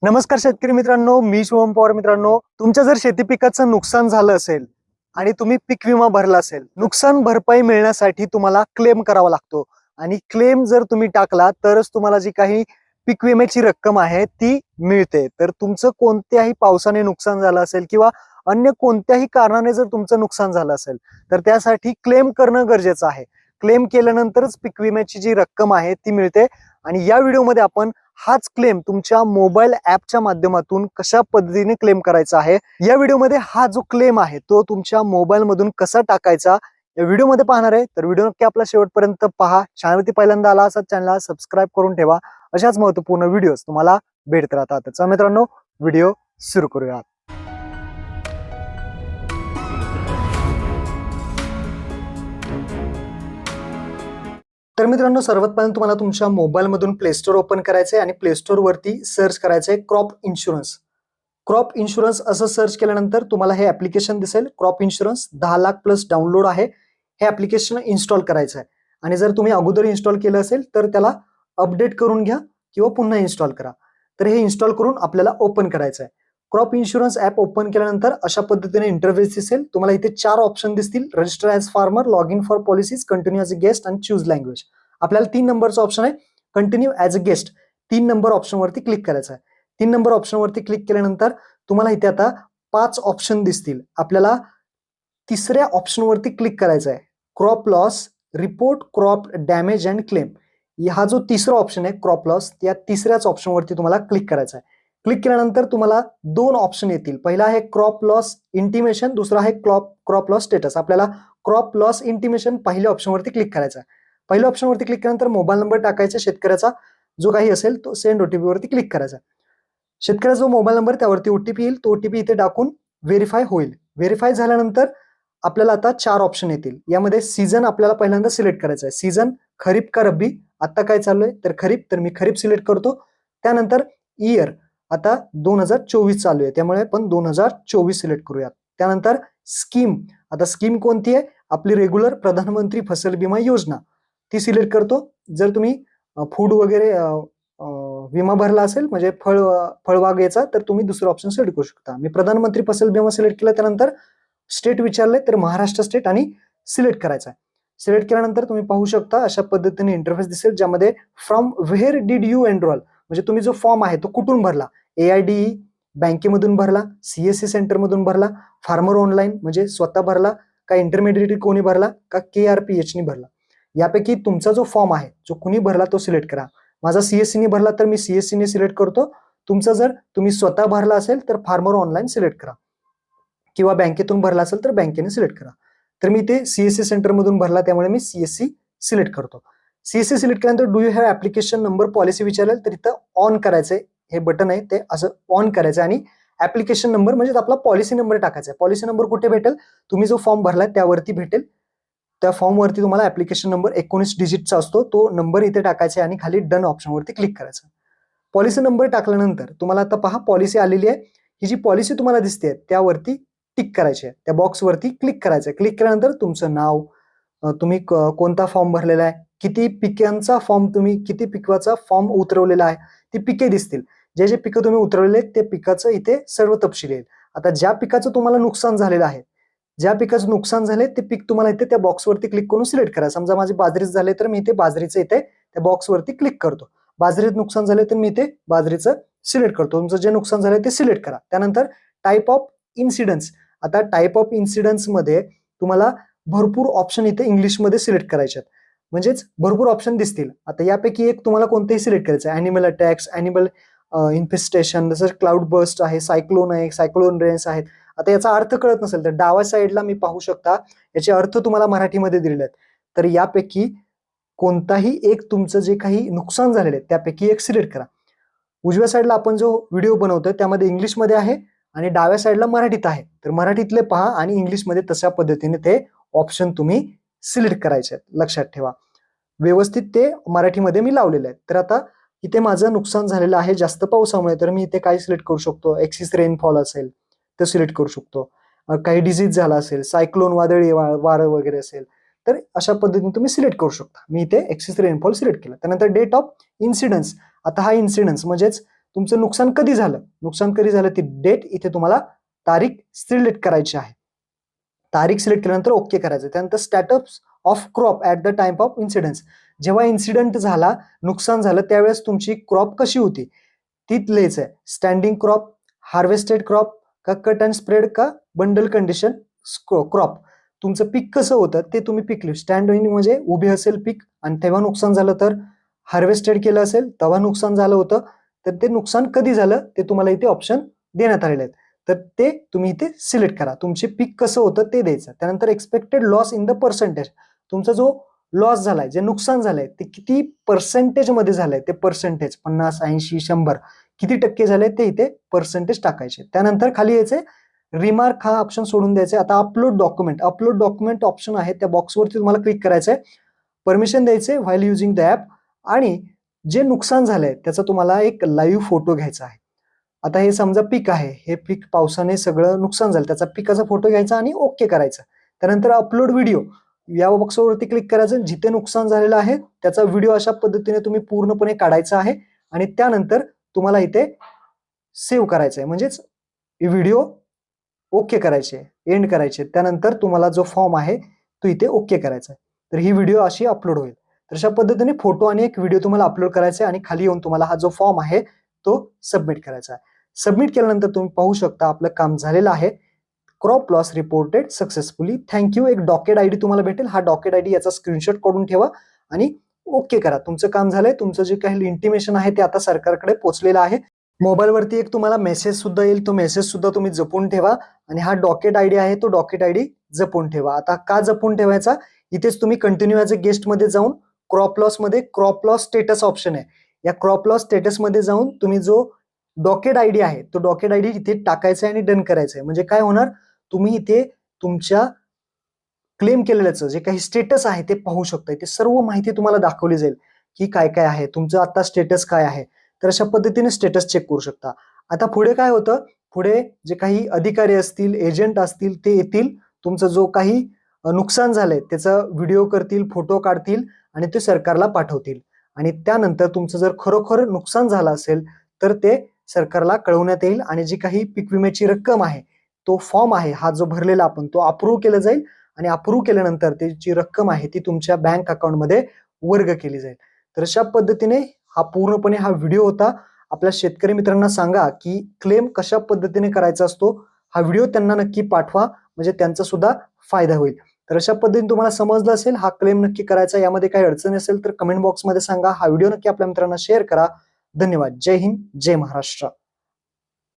नमस्कार शेतकरी मित्रांनो, मी शुभम पवार. मित्रांनो, तुमच्या जर शेती पिकाचं नुकसान झालं असेल आणि तुम्ही पीक विमा भरला असेल, नुकसान भरपाई मिळण्यासाठी तुम्हाला क्लेम करावा लागतो आणि क्लेम जर तुम्ही टाकला तरच तुम्हाला जी काही पीक विम्याची रक्कम आहे ती मिळते. तर तुमचं कोणत्याही पावसाने नुकसान झालं असेल किंवा अन्य कोणत्याही कारणाने जर तुमचं नुकसान झालं असेल तर त्यासाठी क्लेम करणं गरजेचं आहे. क्लेम केल्यानंतरच पीक विम्याची जी रक्कम आहे ती मिळते आणि या व्हिडिओमध्ये आपण हाच क्लेम तुमच्या मोबाईल ऍपच्या माध्यमातून कशा पद्धतीने क्लेम करायचा आहे, या व्हिडिओमध्ये हा जो क्लेम आहे तो तुमच्या मोबाईल मधून कसा टाकायचा या व्हिडिओमध्ये पाहणार आहे. तर व्हिडिओ नक्की आपला शेवटपर्यंत पहा. चॅनलवरती पहिल्यांदा आला असा चॅनलला सबस्क्राईब करून ठेवा. अशाच महत्वपूर्ण व्हिडिओज तुम्हाला भेटत राहतात. तर मित्रांनो, व्हिडिओ सुरू करूया. तर मित्रांनो, सर्वात पहिल्यांदा तुम्हाला तुमच्या मोबाईल मधून प्ले स्टोर ओपन करायचंय आणि प्ले स्टोर वरती सर्च करायचंय क्रॉप इन्शुरन्स. क्रॉप इन्शुरन्स असं सर्च केल्यानंतर तुम्हाला हे ऍप्लिकेशन दिसेल. Crop insurance 10 lakh plus download आहे. हे ऍप्लिकेशन इन्स्टॉल करायचं आहे आणि जर तुम्ही अगोदर इन्स्टॉल केलं असेल तर त्याला अपडेट करून घ्या किंवा पुन्हा इन्स्टॉल करा. तर हे इन्स्टॉल करून आपल्याला ओपन करायचं आहे. क्रॉप इन्शुरन्स ऍप ओपन केल्यानंतर अशा पद्धतीने इंटरफेस दिसेल. तुम्हाला इथे 4 ऑप्शन दिसतील: register as farmer, log in for policies, continue as a guest आणि चूज लँग्वेज. आपल्याला 3 नंबरचा ऑप्शन आहे continue as a guest. 3 number option वरती क्लिक करायचं आहे. 3 नंबर ऑप्शन वरती क्लिक केल्यानंतर तुम्हाला इथे आता 5 ऑप्शन दिसतील. आपल्याला तिसऱ्या ऑप्शन वरती क्लिक करायचं आहे. Crop loss, report crop damage and claim. हा जो तिसरा ऑप्शन आहे क्रॉप लॉस, या तिसऱ्याच ऑप्शन वरती तुम्हाला क्लिक करायचं आहे. क्लिक केल्यानंतर तुम्हाला 2 ऑप्शन येतील. पहिला आहे क्रॉप लॉस इंटिमेशन, दुसरा आहे क्रॉप लॉस स्टेटस. आपल्याला क्रॉप लॉस इंटिमेशन पहिल्या ऑप्शन वरती क्लिक करायचं आहे. पहिल्या ऑप्शन वरती क्लिक केल्यानंतर मोबाईल नंबर टाकायचा, शेतकऱ्याचा जो काही असेल तो सेंड ओटीपी वरती क्लिक करायचा. शेतकऱ्याचा जो मोबाईल नंबर त्यावरती ओटीपी येईल, तो ओटीपी इथे टाकून व्हेरीफाय होईल. व्हेरीफाय झाल्यानंतर आपल्याला आता 4 ऑप्शन येतील. यामध्ये सीझन आपल्याला पहिल्यांदा सिलेक्ट करायचा आहे. सीझन खरीप का रब्बी. आता काय चालू आहे तर खरीप, तर मी खरीप सिलेक्ट करतो. त्यानंतर इयर, आता 2024 चालू आहे त्यामुळे आपण 2024 सिलेक्ट करूयात. त्यानंतर स्कीम, आता स्कीम कोणती आहे? आपली रेग्युलर प्रधानमंत्री फसल विमा योजना, ती सिलेक्ट करतो. जर तुम्ही फूड वगैरे विमा भरला असेल म्हणजे फळबागेचा, तर तुम्ही दुसरा ऑप्शन सिलेक्ट करू शकता. मी प्रधानमंत्री फसल विमा सिलेक्ट केला. त्यानंतर स्टेट विचारले तर महाराष्ट्र स्टेट आणि सिलेक्ट करायचा आहे. सिलेक्ट केल्यानंतर तुम्ही पाहू शकता अशा पद्धतीने इंटरफेस दिसेल, ज्यामध्ये from where did you enrol, म्हणजे तुम्ही जो फॉर्म आहे तो कुठून भरला. AIDE बँकेमधून भरला, CSC सेंटर मधून भरला, फार्मर ऑनलाईन म्हणजे स्वतः भरला का, इंटरमिडिएट कोणी भरला का, KRPH नी भरला. यापैकी तुमचा जो फॉर्म आहे जो कुणी भरला तो सिलेक्ट करा. माझा CSC ने भरला तर मी CSC ने सिलेक्ट करतो. तुमचा जर तुम्ही स्वतः भरला असेल तर फार्मर ऑनलाईन सिलेक्ट करा किंवा बँकेतून भरला असेल तर बँकेने सिलेक्ट करा. तर मी ते CSC सेंटर मधून भरला त्यामुळे मी CSC सिलेक्ट करतो. CSC सिलेक्ट केल्यानंतर do you have application number policy विचारेल, तर इथं ऑन करायचंय. हे बटन आहे ते असं ऑन करायचं आणि ऍप्लिकेशन नंबर म्हणजे आपला पॉलिसी नंबर टाकायचा आहे. पॉलिसी नंबर कुठे भेटेल? तुम्ही जो फॉर्म भरलाय त्यावरती भेटेल. त्या फॉर्म वरती तुम्हाला ऍप्लिकेशन नंबर 19 डिजिटचा असतो, तो नंबर इथे टाकायचा आणि खाली डन ऑप्शन वरती क्लिक करायचं. पॉलिसी नंबर टाकल्यानंतर तुम्हाला आता पहा पॉलिसी आलेली आहे. ही जी पॉलिसी तुम्हाला दिसते त्यावरती टिक करायची आहे. त्या बॉक्स वरती क्लिक करायचं आहे. क्लिक केल्यानंतर तुमचं नाव, तुम्ही कोणता फॉर्म भरलेला आहे, किती पिकांचा फॉर्म, तुम्ही किती पिकाचा फॉर्म उतरवलेला आहे, ती पिके दिसतील. जे जे पिकं तुम्ही उतरवलेले ते पिकाचं इथे सर्व तपशील येईल. आता ज्या पिकाचं तुम्हाला नुकसान झालेलं आहे, ज्या पिकाचं नुकसान झाले ते पीक तुम्हाला इथे त्या बॉक्सवरती क्लिक करून सिलेक्ट करा. समजा माझे बाजरीच झाले तर मी इथे बाजरीचं इथे त्या बॉक्सवरती क्लिक करतो. बाजरीत नुकसान झाले तर मी इथे बाजरीचं सिलेक्ट करतो. तुमचं जे नुकसान झालं ते सिलेक्ट करा. त्यानंतर टाईप ऑफ इन्सिडन्स, आता टाईप ऑफ इन्सिडन्स मध्ये तुम्हाला भरपूर ऑप्शन इथे इंग्लिशमध्ये सिलेक्ट करायचे आहेत, म्हणजेच भरपूर ऑप्शन दिसतील. आता यापैकी एक तुम्हाला कोणतेही सिलेक्ट करायचं आहे. ॲनिमल अटॅक्स, ॲनिमल इन्फेस्टेशन, जसं क्लाउड बस्ट आहे, सायक्लोन आहे, सायक्लोन रेन्स आहेत. आता याचा अर्थ कळत नसेल तर डाव्या साईडला मी पाहू शकता याचे अर्थ तुम्हाला मराठीमध्ये दिलेले आहेत. तर यापैकी कोणताही एक तुमचं जे काही नुकसान झालेलं आहे त्यापैकी एक सिलेक्ट करा. उजव्या साईडला आपण जो व्हिडिओ बनवतोय त्यामध्ये इंग्लिशमध्ये आहे आणि डाव्या साईडला मराठीत आहे. तर मराठीतले पहा आणि इंग्लिशमध्ये तशा पद्धतीने ते ऑप्शन तुम्ही सिलेक्ट करायचे आहेत. लक्षात ठेवा, व्यवस्थित ते मराठीमध्ये मी लावलेले आहेत. तर आता इथे माझं नुकसान झालेलं आहे जास्त पावसामुळे, तर मी इथे काय सिलेक्ट करू शकतो? एक्सिस रेनफॉल असेल तर सिलेक्ट करू शकतो. काही डिझीज झाला असेल, सायक्लोन वादळी वारं वगैरे असेल तर अशा पद्धतीने तुम्ही सिलेक्ट करू शकता. मी इथे एक्सिस रेनफॉल सिलेक्ट केला. त्यानंतर डेट ऑफ इन्सिडन्स, आता हा इन्सिडन्स म्हणजेच तुमचं नुकसान कधी झालं ती डेट इथे तुम्हाला तारीख सिलेक्ट करायची आहे. तारीख सिलेक्ट केल्यानंतर ओके करायचं. त्यानंतर status of crop at the time of incident, जेव्हा इन्सिडेंट झाला, नुकसान झालं, त्यावेळेस तुमची क्रॉप कशी होती ती लिहायचं आहे. स्टँडिंग क्रॉप, हार्वेस्टेड क्रॉप, का कट अँड स्प्रेड, का बंडल कंडिशन क्रॉप. तुमचं पीक कसं होतं ते तुम्ही पीक लिहू. स्टँडिंग म्हणजे उभे असेल पीक आणि तेव्हा नुकसान झालं, तर हार्वेस्टेड केलं असेल तेव्हा नुकसान झालं होतं, तर ते नुकसान कधी झालं ते तुम्हाला इथे ऑप्शन देण्यात आलेले आहेत. तर ते तुम्ही इथे सिलेक्ट करा. तुमचे पीक कसं होतं ते द्यायचं. त्यानंतर expected loss in the percentage, तुमचा जो लॉस झालाय, जे नुकसान झालंय ते किती पर्सेंटेज मध्ये झालंय ते पर्सेंटेज, 50, 80, 100 किती टक्के झाले ते इथे पर्सेंटेज टाकायचे. त्यानंतर खाली यायचे रिमार्क, हा ऑप्शन सोडून द्यायचे. आता अपलोड डॉक्युमेंट ऑप्शन आहे, त्या बॉक्सवरती तुम्हाला क्लिक करायचंय, परमिशन द्यायचे व्हाईल युजिंग द ऍप, आणि जे नुकसान झालंय त्याचा तुम्हाला एक लाईव्ह फोटो घ्यायचा आहे. आता हे समजा पीक आहे, हे पीक पावसाने सगळं नुकसान झालं, त्याचा पिकाचा फोटो घ्यायचा आणि ओके करायचा. त्यानंतर अपलोड व्हिडिओ या बॉक्सवरती क्लिक करायचं, जिथे नुकसान झालेलं आहे त्याचा व्हिडिओ अशा पद्धतीने तुम्ही पूर्णपणे काढायचा आहे आणि त्यानंतर तुम्हाला इथे सेव्ह करायचं आहे, म्हणजेच व्हिडिओ ओके करायचे, एंड करायचे. त्यानंतर तुम्हाला जो फॉर्म आहे तो इथे ओके करायचा आहे. तर ही व्हिडिओ अशी अपलोड होईल. तर अशा पद्धतीने फोटो आणि एक व्हिडिओ तुम्हाला अपलोड करायचा आहे आणि खाली येऊन तुम्हाला हा जो फॉर्म आहे तो सबमिट करायचा आहे. सबमिट केल्यानंतर तुम्ही पाहू शकता आपलं काम झालेलं आहे. Crop loss reported successfully, thank you. एक डॉकेट आयडी तुम्हाला भेटेल, हा डॉकेट आयडी याचा स्क्रीनशॉट काढून ठेवा आणि ओके करा. तुमचं काम झालंय. तुमचं जे काही इंटिमेशन आहे ते आता सरकारकडे पोहोचलेलं आहे. मोबाईलवरती एक तुम्हाला मेसेज सुद्धा येईल, तो मेसेज सुद्धा तुम्ही जपून ठेवा आणि हा डॉकेट आयडी आहे तो डॉकेट आयडी जपून ठेवा. आता का जपून ठेवायचा, इथेच तुम्ही कंटिन्यू ॲज अ गेस्ट मध्ये जाऊन क्रॉप लॉस मध्ये क्रॉप लॉस स्टेटस ऑप्शन आहे, या क्रॉप लॉस स्टेटस मध्ये जाऊन तुम्ही जो डॉकेट आयडी आहे तो डॉकेट आयडी इथे टाकायचा आहे आणि डन करायचं आहे. म्हणजे काय होणार, तुम्ही इथे तुमच्या क्लेम केलेल्याचं जे काही स्टेटस आहे ते पाहू शकता. इथे सर्व माहिती तुम्हाला दाखवली जाईल की काय काय आहे, तुमचं आता स्टेटस काय आहे. तर अशा पद्धतीने स्टेटस चेक करू शकता. आता पुढे काय होतं, पुढे जे काही अधिकारी असतील, एजंट असतील, ते येतील, तुमचं जो काही नुकसान झालंय त्याचा व्हिडिओ करतील, फोटो काढतील आणि ते सरकारला पाठवतील. आणि त्यानंतर तुमचं जर खरोखर नुकसान झालं असेल तर ते सरकारला कळवण्यात येईल आणि जी काही पीक विम्याची रक्कम आहे, तो फॉर्म आहे हा जो भरलेला आपण, तो अप्रूव्ह केला जाईल आणि अप्रूव्ह केल्यानंतर त्याची रक्कम आहे ती तुमच्या बँक अकाउंटमध्ये वर्ग केली जाईल. तर अशा पद्धतीने हा पूर्णपणे हा व्हिडिओ होता. आपल्या शेतकरी मित्रांना सांगा की क्लेम कशा पद्धतीने करायचा असतो, हा व्हिडिओ त्यांना नक्की पाठवा, म्हणजे त्यांचा सुद्धा फायदा होईल. तर अशा पद्धतीने तुम्हाला समजलं असेल हा क्लेम नक्की करायचा. यामध्ये काही अडचण असेल तर कमेंट बॉक्समध्ये सांगा. हा व्हिडिओ नक्की आपल्या मित्रांना शेअर करा. धन्यवाद. जय हिंद, जय महाराष्ट्र.